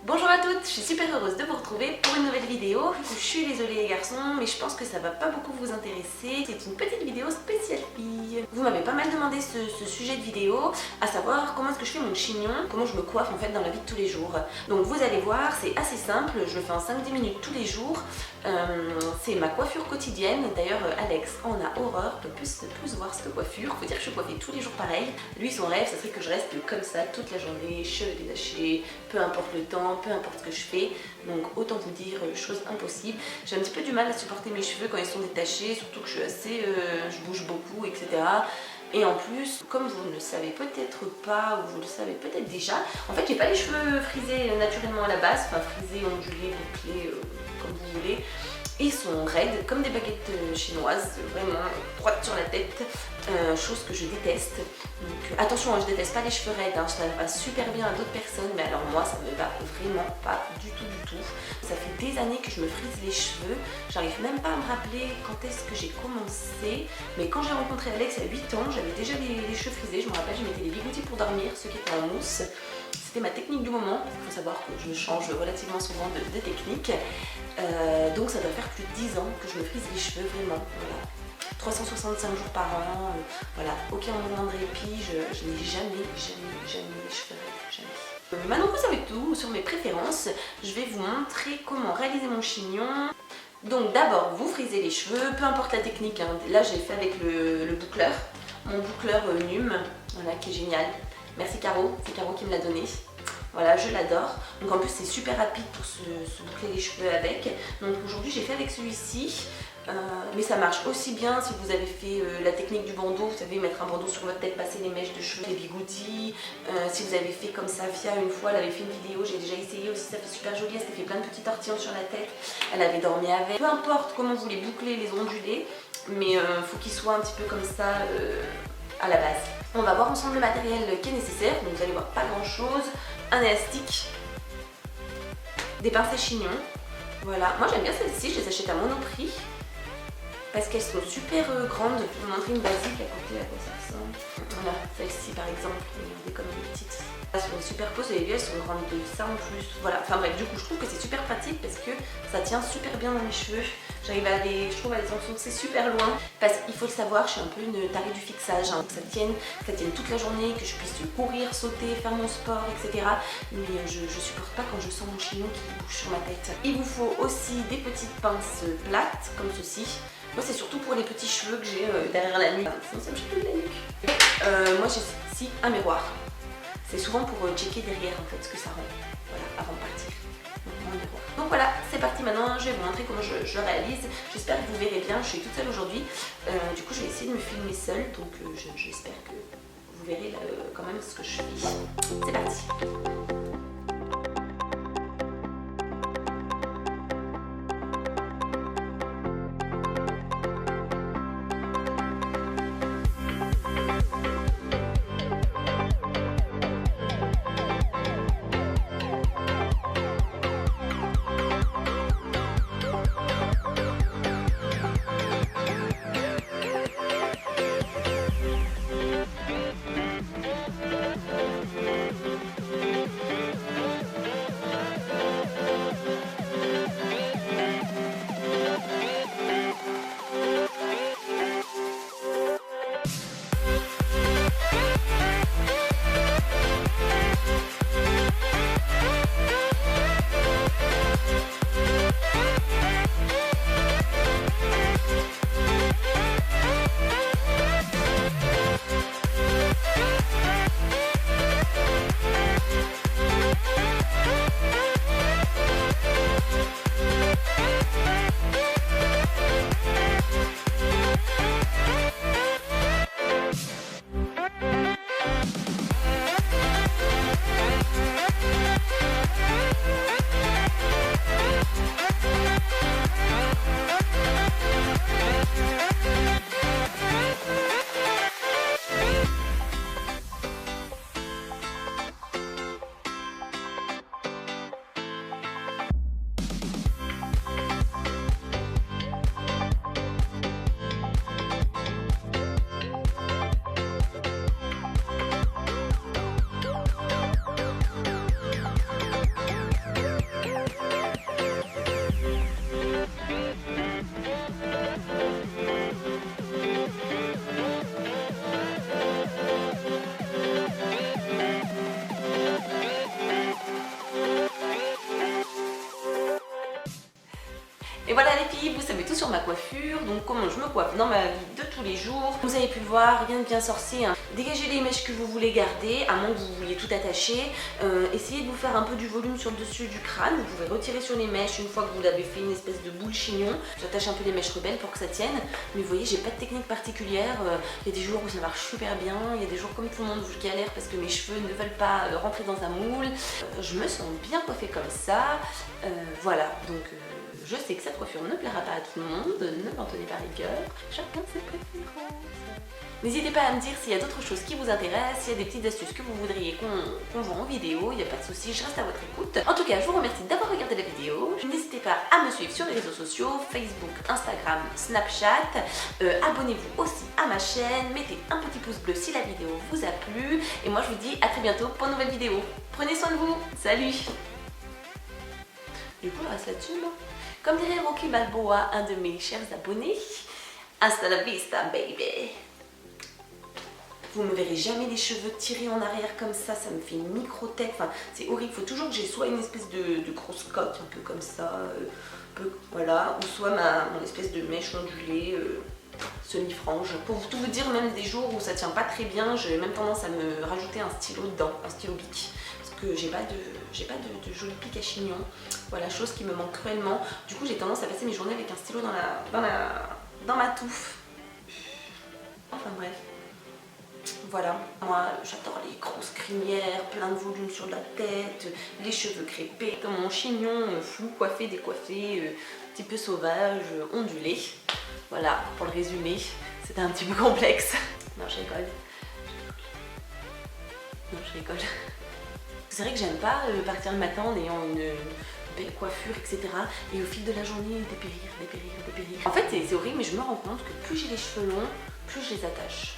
Bonjour à toutes, je suis super heureuse de vous retrouver pour une nouvelle vidéo. Je suis désolée les garçons, mais je pense que ça va pas beaucoup vous intéresser. C'est une petite vidéo spéciale fille. Vous m'avez pas mal demandé ce sujet de vidéo, à savoir comment est-ce que je fais mon chignon, comment je me coiffe en fait dans la vie de tous les jours. Donc vous allez voir, c'est assez simple, je le fais en 5-10 minutes tous les jours. C'est ma coiffure quotidienne. D'ailleurs Alex en a horreur, peut plus voir cette coiffure. Faut dire que je suis coiffée tous les jours pareil. Lui son rêve, ça serait que je reste comme ça toute la journée, cheveux détachés, peu importe le temps, peu importe ce que je fais. Donc autant vous dire, chose impossible. J'ai un petit peu du mal à supporter mes cheveux quand ils sont détachés, surtout que je suis assez, je bouge beaucoup, etc. Et en plus, comme vous ne le savez peut-être pas, ou vous le savez peut-être déjà, en fait j'ai pas les cheveux frisés naturellement à la base, enfin frisés, ondulés, bouclés, comme vous voulez. Ils sont raides, comme des baguettes chinoises, vraiment droites sur la tête, chose que je déteste. Donc attention, je déteste pas les cheveux raides, ça va super bien à d'autres personnes, mais alors moi ça me va vraiment pas du tout du tout. Ça fait des années que je me frise les cheveux, j'arrive même pas à me rappeler quand est-ce que j'ai commencé, mais quand j'ai rencontré Alex il y a 8 ans, j'avais déjà les cheveux frisés, je me rappelle, je mettais des bigoudis pour dormir, ceux qui étaient en mousse. C'était ma technique du moment, il faut savoir que je change relativement souvent de technique. Donc ça doit faire plus de 10 ans que je me frise les cheveux, vraiment, voilà. 365 jours par an, voilà, aucun moment de répit, je n'ai jamais les cheveux raides, jamais. Maintenant vous savez tout sur mes préférences, je vais vous montrer comment réaliser mon chignon. Donc d'abord vous frisez les cheveux, peu importe la technique, hein. Là j'ai fait avec le boucleur, mon boucleur NUM, voilà, qui est génial. Merci Caro, c'est Caro qui me l'a donné. Voilà, je l'adore. Donc en plus c'est super rapide pour se boucler les cheveux avec. Donc aujourd'hui j'ai fait avec celui-ci. Mais ça marche aussi bien si vous avez fait la technique du bandeau, vous savez, mettre un bandeau sur votre tête, passer les mèches de cheveux, les bigoudis. Si vous avez fait comme Safia une fois, elle avait fait une vidéo, j'ai déjà essayé aussi, ça fait super joli, elle s'était fait plein de petits tortillons sur la tête, elle avait dormi avec. Peu importe comment vous les bouclez, les ondulés, mais faut qu'ils soient un petit peu comme ça à la base. On va voir ensemble le matériel qui est nécessaire, donc vous allez voir pas grand chose. Un élastique, des pinces à chignon, voilà. Moi j'aime bien celles-ci, je les achète à Monoprix parce qu'elles sont super grandes. Je vais vous montrer une basique à côté, à quoi ça ressemble. Voilà, celle-ci par exemple, regardez comme elle est petite. Elles sont superposées, et elles sont grandes de ça en plus. Voilà, enfin bref, du coup je trouve que c'est super pratique parce que ça tient super bien dans les cheveux. J'arrive à les, je trouve, à les enfoncer super loin. Parce qu'il faut le savoir, je suis un peu une tarée du fixage, hein. Que ça tienne toute la journée, que je puisse courir, sauter, faire mon sport, etc. Mais je supporte pas quand je sens mon chignon qui bouge sur ma tête. Il vous faut aussi des petites pinces plates, comme ceci. Moi c'est surtout pour les petits cheveux que j'ai derrière la nuque. Sinon ça me chatouille la nuque. Moi j'ai ici un miroir. C'est souvent pour checker derrière en fait ce que ça rend. Voilà, avant de partir. Donc voilà, c'est parti maintenant, je vais vous montrer comment je réalise. J'espère que vous verrez bien, je suis toute seule aujourd'hui. Du coup je vais essayer de me filmer seule, donc j'espère que vous verrez quand même ce que je fais. C'est parti. Et voilà les filles, vous savez tout sur ma coiffure, donc comment je me coiffe dans ma vie de tous les jours. Vous avez pu le voir, rien de bien sorcier, hein. Dégagez les mèches que vous voulez garder, à moins que vous vouliez tout attacher. Essayez de vous faire un peu du volume sur le dessus du crâne. Vous pouvez retirer sur les mèches une fois que vous l'avez fait une espèce de boule chignon. J'attache un peu les mèches rebelles pour que ça tienne. Mais vous voyez, j'ai pas de technique particulière. Il y a des jours où ça marche super bien, il y a des jours comme tout le monde où je galère parce que mes cheveux ne veulent pas rentrer dans un moule. Je me sens bien coiffée comme ça. Voilà, donc je sais que cette coiffure ne plaira pas à tout le monde, ne m'en tenez pas rigueur, chacun ses préférences. N'hésitez pas à me dire s'il y a d'autres choses qui vous intéressent, s'il y a des petites astuces que vous voudriez qu'on voit en vidéo, il n'y a pas de souci, je reste à votre écoute. En tout cas, je vous remercie d'avoir regardé la vidéo. N'hésitez pas à me suivre sur les réseaux sociaux, Facebook, Instagram, Snapchat. Abonnez-vous aussi à ma chaîne, mettez un petit pouce bleu si la vidéo vous a plu. Et moi, je vous dis à très bientôt pour une nouvelle vidéo. Prenez soin de vous, salut! Du coup, je reste là-dessus, moi. Comme dirait Rocky Balboa, un de mes chers abonnés, hasta la vista, baby. Vous me verrez jamais les cheveux tirés en arrière comme ça me fait une micro-tête, enfin c'est horrible, il faut toujours que j'ai soit une espèce de grosse cotte, un peu comme ça, voilà, ou soit mon espèce de mèche ondulée, semi-frange. Pour tout vous dire, même des jours où ça tient pas très bien, j'ai même tendance à me rajouter un stylo dedans, un stylo bic, parce que j'ai pas de joli pic à chignon, voilà, chose qui me manque cruellement. Du coup j'ai tendance à passer mes journées avec un stylo dans ma touffe. Enfin bref. Voilà, moi j'adore les grosses crinières, plein de volume sur la tête, les cheveux crépés, comme mon chignon flou, coiffé, décoiffé, un petit peu sauvage, ondulé. Voilà, pour le résumer, c'était un petit peu complexe. Non, je rigole. Non, je rigole. C'est vrai que j'aime pas partir le matin en ayant une belle coiffure, etc. Et au fil de la journée, dépérir. En fait, c'est horrible, mais je me rends compte que plus j'ai les cheveux longs, plus je les attache.